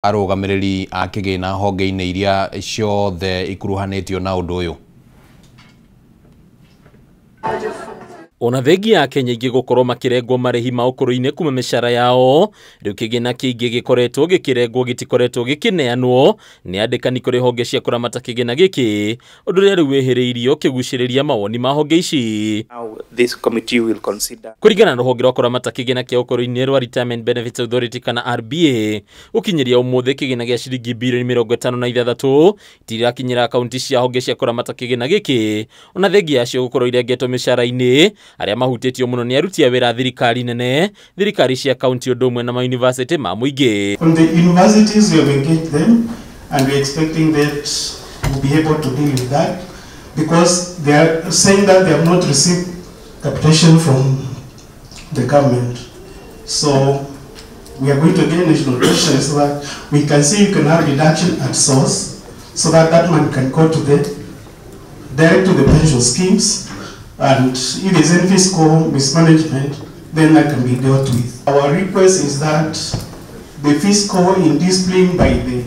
arugamiriri akigina honge-ini iria ciothe ikuruhanitio na undu uyu. Ona thengi ya Kenya ingi gukorwo makirengwo marihi ma ukuru-ini kuma mishara yao, riu kigina kingi gikoretwo gikirengwo gitikoretwo gikineanwo ni andikani kuri honge cia kuramata kigina giki, undu ria riu wihiriirio kiguciriria mawoni ma honge ici. This committee will consider. Kuringana na rũhonge rwa kuramata kigina kia ukuru-ini rwa Retirement Benefits Authority kana RBA, ukinyiria umuthi kigina gia ciringi bilioni 56 itirakinyira akaunti cia honge cia kuramata kigina giki, ona thengi yacio gukorwo irengetwo mishara-ini aria mahutitio muno ni aruti a wira thirikari nene, thirikari cia kaunti undu umwe na ma university ma muingi. From the universities we have engaged them and we are expecting that we'll be able to deal with that because they are saying that they have not received capitation from the government. So we are going to get national treasury so that we can see you can have reduction at source so that that money can go to direct to the pension schemes. And if there's any fiscal mismanagement, then that can be dealt with. Our request is that the fiscal indiscipline by the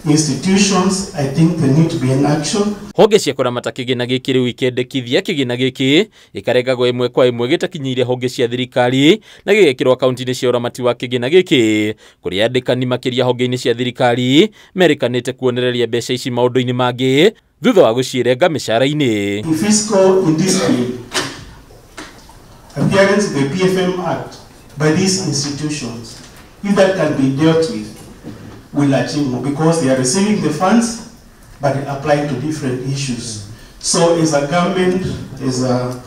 institutions, I think there need to be an action. Honge cia kuramata kigina giki riu ikendekithia kigina giki ikarengagwo imwe kwa imwe gitakinyire honge cia thirikari na gigekirwo akaunti-ini cia uramati wa kigina giki, kuria andikani makiria honge-ini cia thirikari merikanite kuonereria mbeca ici maundu-ini mangi thutha wa gucirenga mishara-ini. Fiscal indiscipline adherence to the PFM Act by these institutions, if that can be dealt with, will achieve more because they are receiving the funds but they apply to different issues. So as a government, as a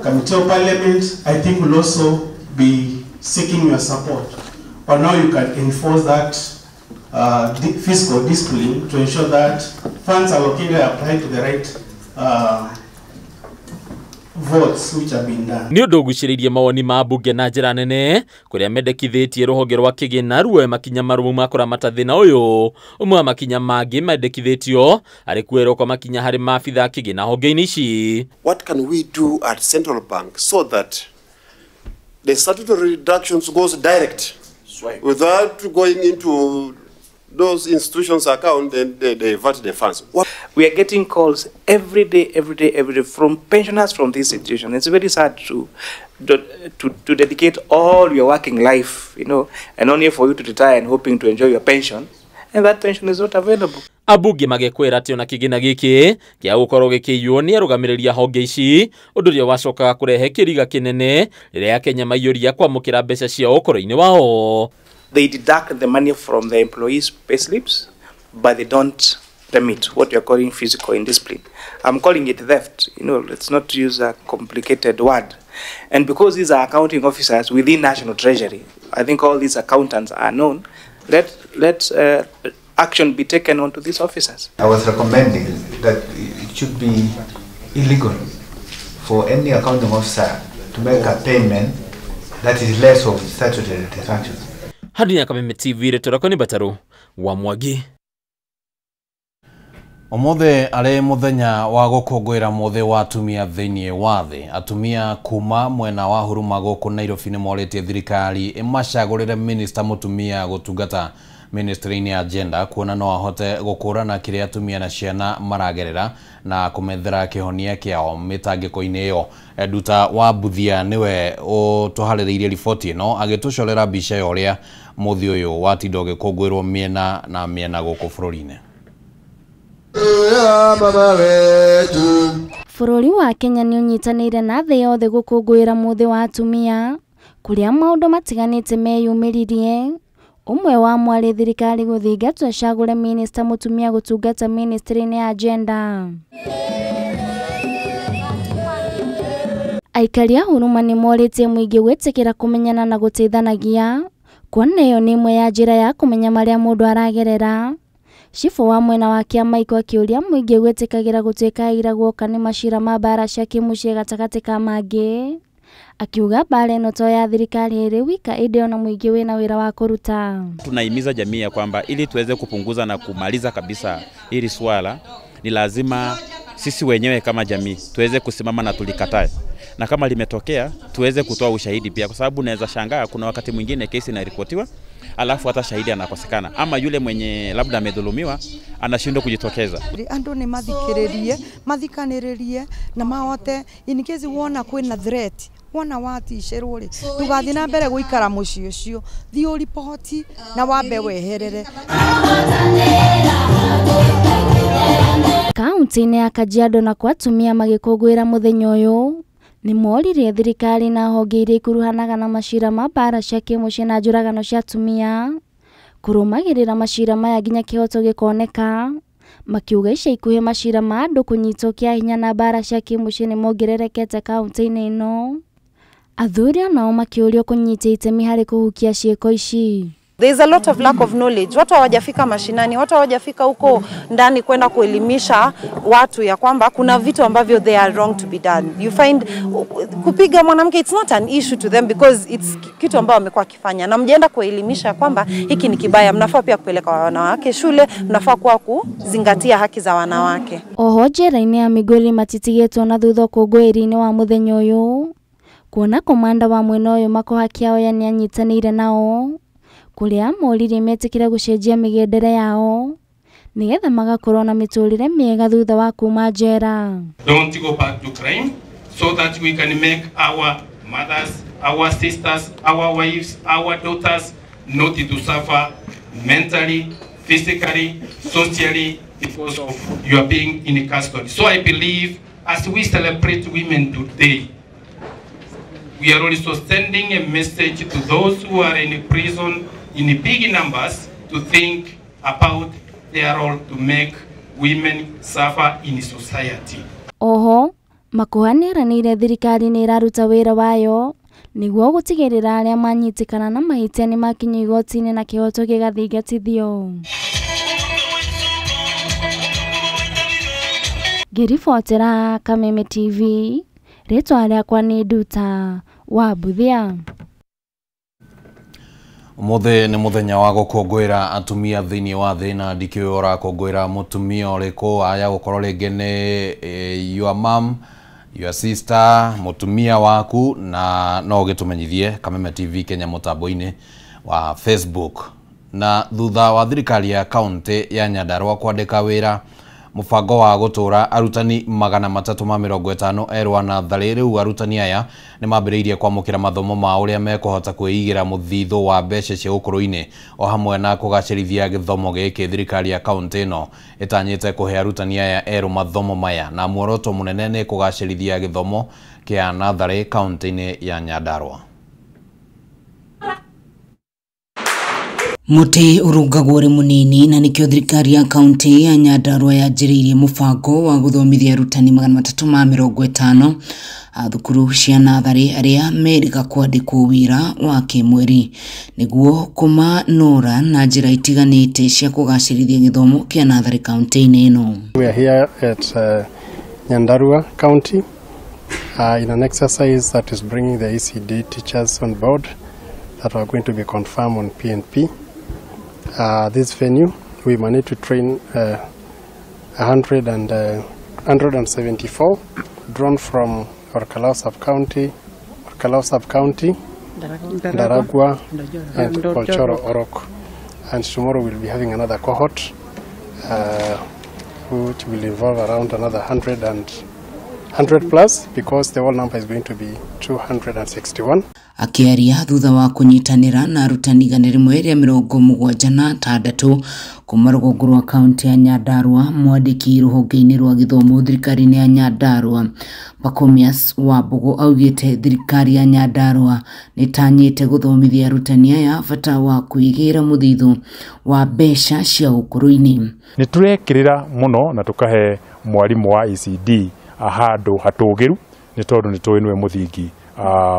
committee of parliament, I think we'll also be seeking your support. Or now you can enforce that fiscal discipline to ensure that funds allocated are applied to the right votes which have been done. Ni undu uguciririe mawoni ma bunge na njira nene kuria mendekithitie ruhonge rwa kigina ruoe makinya marumu ma kuramata thina uyu. Umwe wa makinya mangi mendekithitio ari kuerwo kwa makinya hari maabitha kigina honge-ini ici. What can we do at central bank so that the statutory reductions goes direct without going into those institutions' account and they divert the funds? We are getting calls every day from pensioners from this institution. It's very sad to dedicate all your working life, you know, and only for you to retire and hoping to enjoy your pension, and that pension is not available. Abunge magekwira ati ona kigina giki kia gukorwo gikiiywo ni arugamiriria honge ici undu ria wacokaga kurehe kiriga kinene riria Kenya maiyuria kwamukira mbeca cia ukoro-ini wao. They deduct the money from the employees' payslips, but they don't remit what you're calling physical indiscipline. I'm calling it theft. You know, let's not use a complicated word. And because these are accounting officers within National Treasury, I think all these accountants are known. Let action be taken onto these officers. I was recommending that it should be illegal for any accounting officer to make a payment that is less of statutory transactions. Hadi Nyakabeme TV retorako ni Bataru wa Mwangi. Omothe are muthenya wa gukungwira muthe wa atumia thiini wa thi. Atumia kuma mwena wa Huruma guku Nairobi ni moretie thirikari imacagurire minister mutumia gutungata ministry-ini ya agenda kuona no ahote gukurana kiria atumia na ciana maragerera na kumethera kihonia kiao mitangiko-ini iyo. Nduta wa Buthia niwe utuhaririirie riboti ino agitucorera mbica ya uria muthi uyu watinda gikungwirwo miena na miena guku bururi-ini. Bururi wa Kenya ni unyitanire na thi yothe gukungwira muthi wa atumia kuria maundu matiganite meyumiririe. Umwe wa mwari thirikari guthingatwo acagure minister mutumia gutungata ministry-ini ya agenda. Aikari a Huruma ni moretie muingi gwetikira kumenyana na guteithanagia kuona iyo ni imwe ya njira ya kumenya maria mundu aragerera. Cifu wa mwena wa kiama iko akiuria muingi gwetikagira gutwika ira guoka ni macira ma bara cia kimucie gatagati ka mangi. Akiuga bara ino to ya thirikari iri wika ide ona muingi wina wira wa kuruta. Tunahimiza jamii ya kwamba ili tuweze kupunguza na kumaliza kabisa hili swala ni lazima sisi wenyewe kama jamii tuweze kusimama na tulikatae. Na kama limetokea tuweze kutoa ushahidi pia, kwa sababu naweza shangaa kuna wakati mwingine kesi inaripotiwa alafu hata shahidi anakosekana, ama yule mwenye labda amedhulumiwa anashindwa kujitokeza. Andu ni mathikaniririe na mahote in case wona kwina threat wona watisherwo tugathi na mbere guikara muci ucio thio ripoti na wambe weherere. Kaunti-inĩ ya Kajiado na kwa atumia magĩkũngũĩra mũthenya ũyũ nĩ moririe thirikari na honge iria ikuruhanaga na macira ma mbara cia kĩmũciĩ na njũragano cia atumia kũrũmagĩrĩra macira maya nginya kĩhoto gĩkoneka, makiuga ica ikuhĩ macira ma andũ kũnyitwo kĩa hinya na mbara cia kĩmũciĩ nĩ mongererekete kaunti-inĩ ĩno, athuri nao makĩũrio kũnyita itemi harĩ kũhukia ciĩko ici. There is a lot of lack of knowledge. Watu hawajafika mashinani, watu hawajafika huko ndani kwenda kuelimisha watu ya kwamba kuna vitu ambavyo they are wrong to be done. You find kupiga mwanamke it's not an issue to them because it's kitu ambao wamekuwa kifanya. Na mjenda kuelimisha kwamba hiki ni kibaya, mnafaa pia kupeleka wanawake shule, mnafaa kuwa kuzingatia haki za wanawake. Oho njera-inĩ ya Migori matitigĩtwo na thutha ũkũngũĩri-inĩ wa mũthenya ũyũ, kuona komanda wa mwena ũyũ Makoha Kĩaoya nĩ anyitanĩire nao kuria moririe metikire gucenjia migendere yao nigetha magakorwo na miturire miega thutha wa kuma njera. Don't go back to crime so that we can make our mothers, our sisters, our wives, our daughters not to suffer mentally, physically, socially because of your being in custody. So I believe as we celebrate women today, we are also sending a message to those who are in prison in big numbers to think about their role to make women suffer in society. Oho, Makoha nĩeranĩire thirikari nĩ ĩraruta wĩra wayo nĩguo gũtigĩrĩra arĩa manyitikana na mahĩtia nĩ makinya igoti-inĩ na kĩhoto gĩgathingatithio. Ngĩribotera Kameme TV, rĩtwa rĩakwa nĩ Nduta wa Buthia. Mũthĩ nĩ mũthenya wa gũkũngũĩra atumia thĩinĩ wa thĩ, na ndikĩũĩ ũrakũngũĩra mũtumia ũrĩkũ, aya gũkorwo rĩngĩ nĩ your mom, your sister, mũtumia waku, na no ũgĩtũmenyithie Kameme TV Kenya mũtambo-inĩ wa Facebook. Na thutha wa thirikari ya kaunti ya Nyandarua kwandĩka wĩra mũbango wa gũtũra arutani 350 erwa na natharĩ, rĩu arutani aya nĩ mambĩrĩirie kwamũkĩra mathomo ma ũrĩa mekũhota kwĩigĩra mũthithũ wa mbeca cia ũkũrũ-inĩ o hamwe na kũgacĩrithia gĩthomo gĩkĩ. Thirikari ya kaunti ĩno ĩtanyĩte kũhe arutani aya erũ mathomo maya, na muoroto mũnene nĩ kũgacĩrithia gĩthomo kĩa natharĩ kaunti-inĩ ya Nyandarua. Muti urungagwo ri munini na nikio thirikari ya kaunti ya Nyandarua yanjĩrĩirie mũbango wa gũthomithia arutani 350 thukuru cia natharĩ arĩa merĩga kwandĩkwo wĩra wa kĩmweri nĩguo kũmanũra na njĩra itiganĩte cia kũgacĩrithia gĩthomo kĩa natharĩ kaunti-inĩ ĩno. We are here at Nyandarua County in an exercise that is bringing the ECD teachers on board that are going to be confirmed on PNP. This venue, we managed to train 174 drawn from Orkalau sub-county, Daragwa, and Kolchoro Orok. And tomorrow we'll be having another cohort, which will involve around another 100 plus, because the whole number is going to be 261. Akiaria thutha wa kunyitanira na arutani 176 kuma rũgongo rwa kaunti ya Nyandarua, mwandĩki rũhonge-inĩ rwa gĩthomo thirikari-inĩ ya Nyandarua Pacomius Wambugu augĩte thirikari ya Nyandarua nĩtanyĩte gũthomithia arutani aya bata wa kwĩgĩra mũthithũ wa mbeca cia ũkũrũ-inĩ. Nĩtũrekĩrĩra mũno na tũkahe mwarimũ wa ECD handũ hatũgĩru nĩ tondũ nĩtũĩ nĩwe mũthingi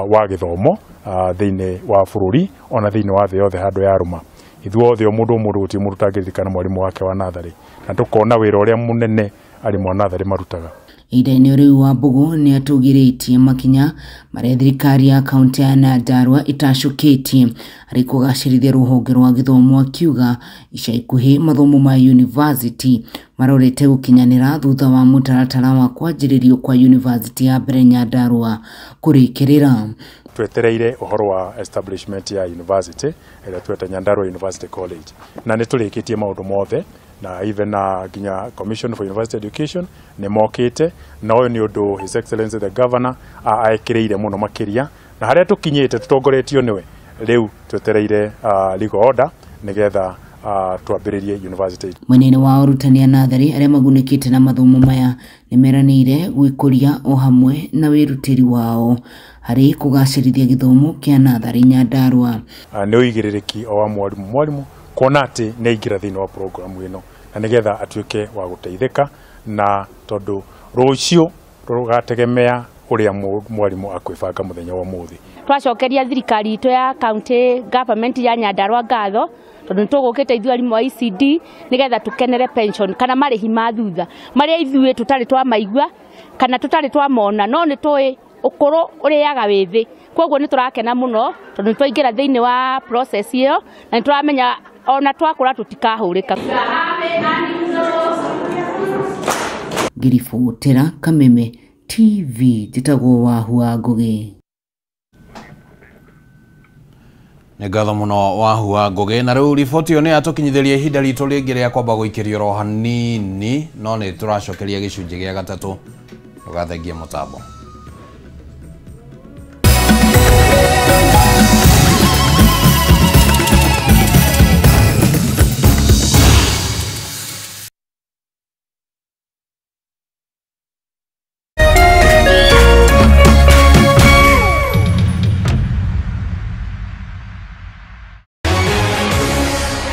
wa gĩthomo thĩinĩ wa bũrũri ona thĩinĩ wa thĩ yothe handũ ya rũma. Ithuothe mũndũ gũtirĩ mũndũ ũtangĩririkana mwarimũ wake wa natharĩ, na tũkona wĩra ũrĩa mũnene arimũ a natharĩ marutaga. Ihinda-inĩ rĩu Wambugu nĩ atũgĩrĩtie makinya marĩa thirikari ya kaunti ya Nyandarua itacũkĩtie harĩ kũgacĩrithia rũhonge rwa gĩthomo, akiuga ica ikuhĩ mathomo ma university marorete gukinyanira thutha wa mutaratara wa kwanjiririo kwa University ya mbere Nyandarua kurikirira. Twetereire uhoro wa establishment ya university ila tweta Nyandarua University College na nitulikitie maundu mothe na even na ginya Commission for University Education ni mokite na uyu ni undu His Excellency the Governor aekireire muno makiria na haria tukinyite tutongoretio niwe riu twetereire legal order nigetha twambiririe university. Mwenene wa urutani nathari aria magunikite na mathomo maya nimeranire gwikuria o hamwe na wirutiri wao hari kugacirithia githomo kia nathari Nyandarua. Ni uigiririki o wa mwalimu kuona ati ni ingira thini wa programu ino na nigetha atuike wa guteithika na tondu rucio rugategemea uria mwalimu akwibanga muthenya wa muthi. Twacokeria thirikari itu ya county government ya Nyandarua ngatho tondu tugukite ithuĩ arimu a ECD nigetha tukenere pension kana marihi ma thutha maria ithuĩ tutari twa maigua kana tutari twa mona no ni tui ukuru uriaga withi koguo ni turakena muno tondu twaingira thiini wa process iyo na turamenya ona twakura tutikahurika. Ngiribotera Kameme TV Njĩtagwo Wahua Ngugi. Nĩ ngatho mũno Wahua Ngugi na rĩu riboti ĩyo nĩ yatũkinyithĩria ihinda ritũ rĩngĩ rĩa kwamba gũikĩrio ro hanini no nĩ tũracokeria gĩcunjĩ gĩa gatatũ ndũgathengie mũtambo.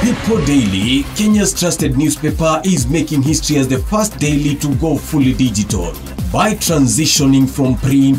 People Daily, Kenya's trusted newspaper, is making history as the first daily to go fully digital by transitioning from print